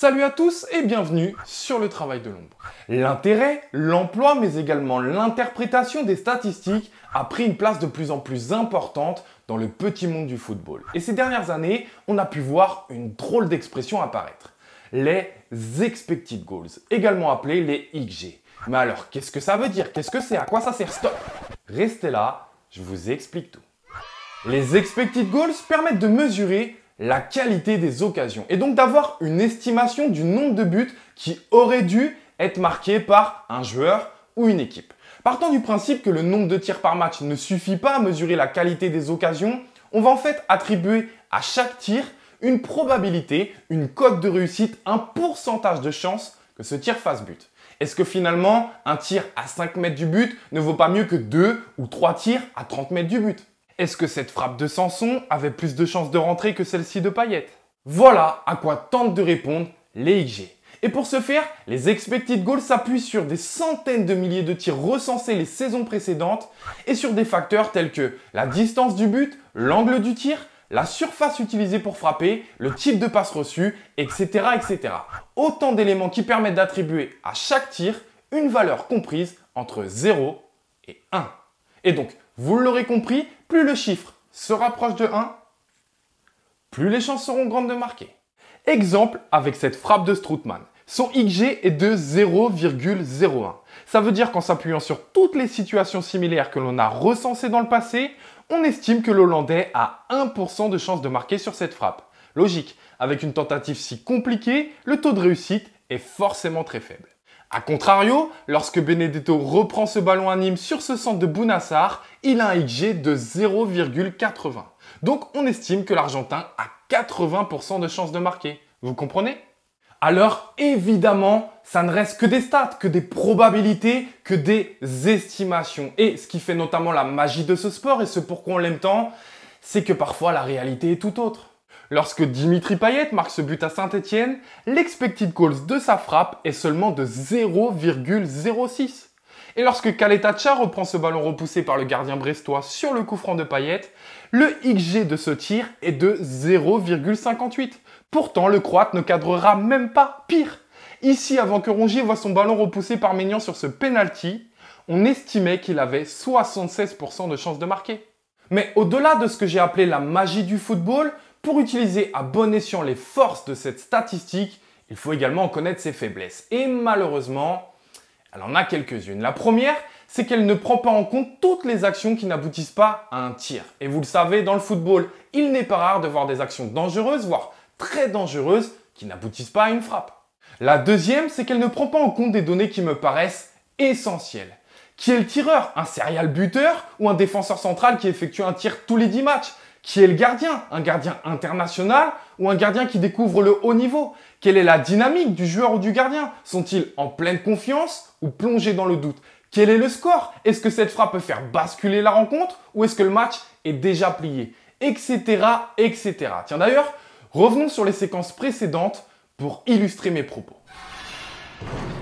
Salut à tous et bienvenue sur le travail de l'ombre. L'intérêt, l'emploi, mais également l'interprétation des statistiques a pris une place de plus en plus importante dans le petit monde du football. Et ces dernières années, on a pu voir une drôle d'expression apparaître. Les expected goals, également appelés les XG. Mais alors, qu'est-ce que ça veut dire? Qu'est-ce que c'est? À quoi ça sert? Stop! Restez là, je vous explique tout. Les expected goals permettent de mesurer la qualité des occasions et donc d'avoir une estimation du nombre de buts qui auraient dû être marqués par un joueur ou une équipe. Partant du principe que le nombre de tirs par match ne suffit pas à mesurer la qualité des occasions, on va en fait attribuer à chaque tir une probabilité, une cote de réussite, un pourcentage de chance que ce tir fasse but. Est-ce que finalement, un tir à 5 mètres du but ne vaut pas mieux que 2 ou 3 tirs à 30 mètres du but? Est-ce que cette frappe de Sanson avait plus de chances de rentrer que celle-ci de Payet? Voilà à quoi tentent de répondre les XG. Et pour ce faire, les expected goals s'appuient sur des centaines de milliers de tirs recensés les saisons précédentes et sur des facteurs tels que la distance du but, l'angle du tir, la surface utilisée pour frapper, le type de passe reçue, etc., etc. Autant d'éléments qui permettent d'attribuer à chaque tir une valeur comprise entre 0 et 1. Et donc, vous l'aurez compris, plus le chiffre se rapproche de 1, plus les chances seront grandes de marquer. Exemple avec cette frappe de Strootman. Son XG est de 0,01. Ça veut dire qu'en s'appuyant sur toutes les situations similaires que l'on a recensées dans le passé, on estime que l'Hollandais a 1% de chance de marquer sur cette frappe. Logique, avec une tentative si compliquée, le taux de réussite est forcément très faible. A contrario, lorsque Benedetto reprend ce ballon à Nîmes sur ce centre de Bounassar, il a un XG de 0,80. Donc on estime que l'Argentin a 80% de chances de marquer. Vous comprenez? Alors évidemment, ça ne reste que des stats, que des probabilités, que des estimations. Et ce qui fait notamment la magie de ce sport et ce pourquoi on l'aime tant, c'est que parfois la réalité est tout autre. Lorsque Dimitri Payet marque ce but à Saint-Etienne, l'expected goals de sa frappe est seulement de 0,06. Et lorsque Caleta reprend ce ballon repoussé par le gardien brestois sur le coup franc de Payet, le XG de ce tir est de 0,58. Pourtant, le Croate ne cadrera même pas. Pire, ici, avant que Rongier voit son ballon repoussé par Maignan sur ce penalty, on estimait qu'il avait 76% de chances de marquer. Mais au-delà de ce que j'ai appelé la magie du football, pour utiliser à bon escient les forces de cette statistique, il faut également en connaître ses faiblesses. Et malheureusement, elle en a quelques-unes. La première, c'est qu'elle ne prend pas en compte toutes les actions qui n'aboutissent pas à un tir. Et vous le savez, dans le football, il n'est pas rare de voir des actions dangereuses, voire très dangereuses, qui n'aboutissent pas à une frappe. La deuxième, c'est qu'elle ne prend pas en compte des données qui me paraissent essentielles. Qui est le tireur? Un serial buteur ou un défenseur central qui effectue un tir tous les 10 matchs? Qui est le gardien? Un gardien international ou un gardien qui découvre le haut niveau? Quelle est la dynamique du joueur ou du gardien? Sont-ils en pleine confiance ou plongés dans le doute? Quel est le score? Est-ce que cette frappe peut faire basculer la rencontre ou est-ce que le match est déjà plié? Etc. etc. Tiens d'ailleurs, revenons sur les séquences précédentes pour illustrer mes propos.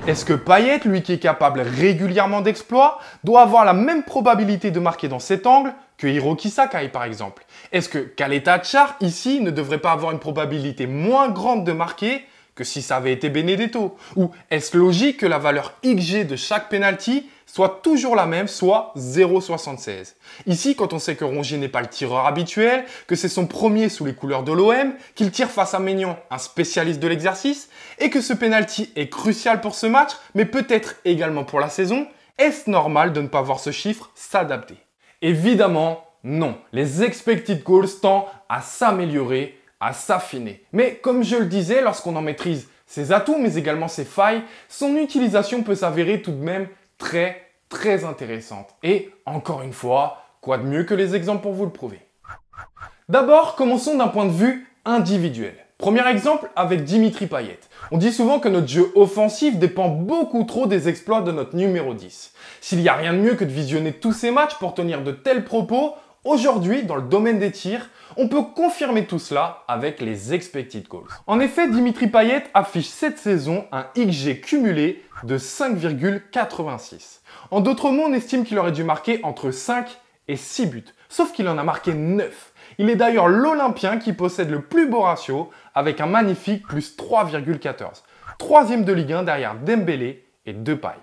Est-ce que Payet, lui qui est capable régulièrement d'exploits, doit avoir la même probabilité de marquer dans cet angle que Hiroki Sakai par exemple? Est-ce que Caleta ici ne devrait pas avoir une probabilité moins grande de marquer que si ça avait été Benedetto? Ou est-ce logique que la valeur XG de chaque penalty soit toujours la même, soit 0,76? Ici, quand on sait que Rongier n'est pas le tireur habituel, que c'est son premier sous les couleurs de l'OM, qu'il tire face à Maignan, un spécialiste de l'exercice, et que ce penalty est crucial pour ce match, mais peut-être également pour la saison, est-ce normal de ne pas voir ce chiffre s'adapter? Évidemment, non. Les expected goals tendent à s'améliorer, à s'affiner. Mais comme je le disais, lorsqu'on en maîtrise ses atouts, mais également ses failles, son utilisation peut s'avérer tout de même très intéressante. Et encore une fois, quoi de mieux que les exemples pour vous le prouver? D'abord, commençons d'un point de vue individuel. Premier exemple avec Dimitri Payet. On dit souvent que notre jeu offensif dépend beaucoup trop des exploits de notre numéro 10. S'il n'y a rien de mieux que de visionner tous ces matchs pour tenir de tels propos, aujourd'hui, dans le domaine des tirs, on peut confirmer tout cela avec les expected goals. En effet, Dimitri Payet affiche cette saison un XG cumulé de 5,86. En d'autres mots, on estime qu'il aurait dû marquer entre 5 et 6 buts. Sauf qu'il en a marqué 9. Il est d'ailleurs l'Olympien qui possède le plus beau ratio avec un magnifique plus 3,14. Troisième de Ligue 1 derrière Dembélé et Depay.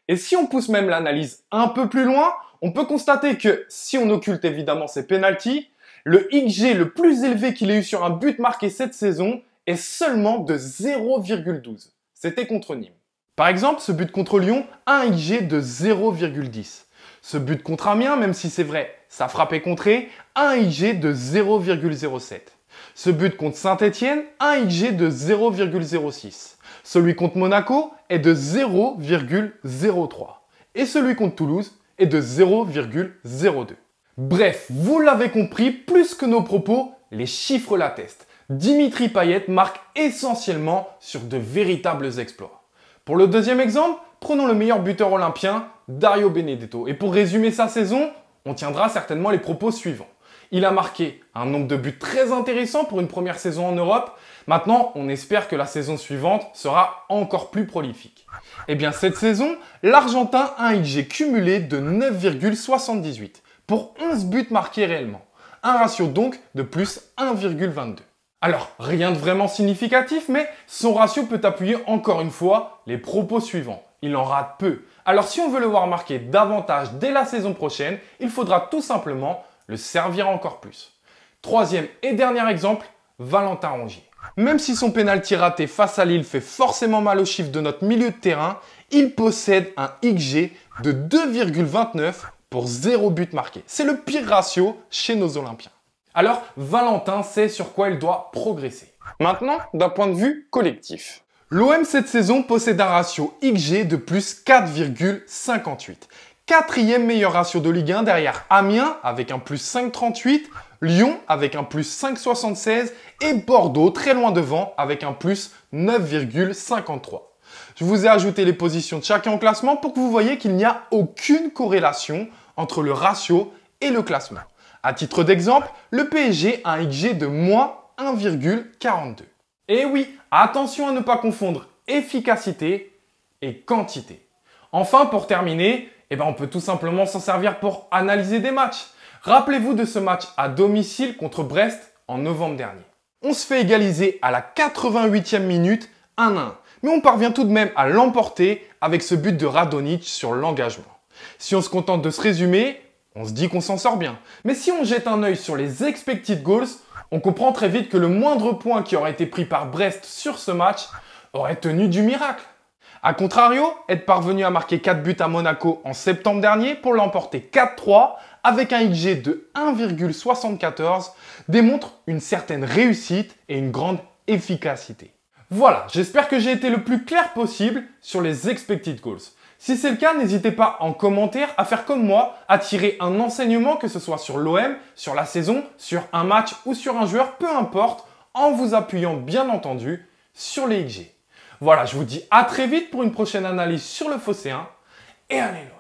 Et si on pousse même l'analyse un peu plus loin, on peut constater que, si on occulte évidemment ses pénaltys, le XG le plus élevé qu'il ait eu sur un but marqué cette saison est seulement de 0,12. C'était contre Nîmes. Par exemple, ce but contre Lyon a un XG de 0,10. Ce but contre Amiens, même si c'est vrai, ça frappait contré, a un XG de 0,07. Ce but contre Saint-Etienne a un XG de 0,06. Celui contre Monaco est de 0,03. Et celui contre Toulouse est de 0,02. Bref, vous l'avez compris, plus que nos propos, les chiffres l'attestent. Dimitri Payet marque essentiellement sur de véritables exploits. Pour le deuxième exemple, prenons le meilleur buteur olympien, Dario Benedetto. Et pour résumer sa saison, on tiendra certainement les propos suivants. Il a marqué un nombre de buts très intéressant pour une première saison en Europe. Maintenant, on espère que la saison suivante sera encore plus prolifique. Eh bien, cette saison, l'Argentin a un XG cumulé de 9,78 pour 11 buts marqués réellement. Un ratio donc de plus 1,22. Alors, rien de vraiment significatif, mais son ratio peut appuyer encore une fois les propos suivants. Il en rate peu. Alors, si on veut le voir marquer davantage dès la saison prochaine, il faudra tout simplement le servir encore plus. Troisième et dernier exemple, Valentin Rongier. Même si son pénalty raté face à Lille fait forcément mal au chiffre de notre milieu de terrain, il possède un XG de 2,29 pour 0 but marqué. C'est le pire ratio chez nos Olympiens. Alors, Valentin sait sur quoi il doit progresser. Maintenant, d'un point de vue collectif. L'OM cette saison possède un ratio XG de plus 4,58. Quatrième meilleur ratio de Ligue 1 derrière Amiens avec un plus 5,38, Lyon avec un plus 5,76 et Bordeaux très loin devant avec un plus 9,53. Je vous ai ajouté les positions de chacun au classement pour que vous voyez qu'il n'y a aucune corrélation entre le ratio et le classement. À titre d'exemple, le PSG a un XG de moins 1,42. Et oui, attention à ne pas confondre efficacité et quantité. Enfin, pour terminer, on peut tout simplement s'en servir pour analyser des matchs. Rappelez-vous de ce match à domicile contre Brest en novembre dernier. On se fait égaliser à la 88e minute 1-1. Mais on parvient tout de même à l'emporter avec ce but de Radonjic sur l'engagement. Si on se contente de ce résumé, on se dit qu'on s'en sort bien. Mais si on jette un œil sur les expected goals, on comprend très vite que le moindre point qui aurait été pris par Brest sur ce match aurait tenu du miracle. A contrario, être parvenu à marquer 4 buts à Monaco en septembre dernier pour l'emporter 4-3 avec un XG de 1,74 démontre une certaine réussite et une grande efficacité. Voilà, j'espère que j'ai été le plus clair possible sur les expected goals. Si c'est le cas, n'hésitez pas en commentaire à faire comme moi, à tirer un enseignement, que ce soit sur l'OM, sur la saison, sur un match ou sur un joueur, peu importe, en vous appuyant bien entendu sur les XG. Voilà, je vous dis à très vite pour une prochaine analyse sur le Phocéen et allez l'OM.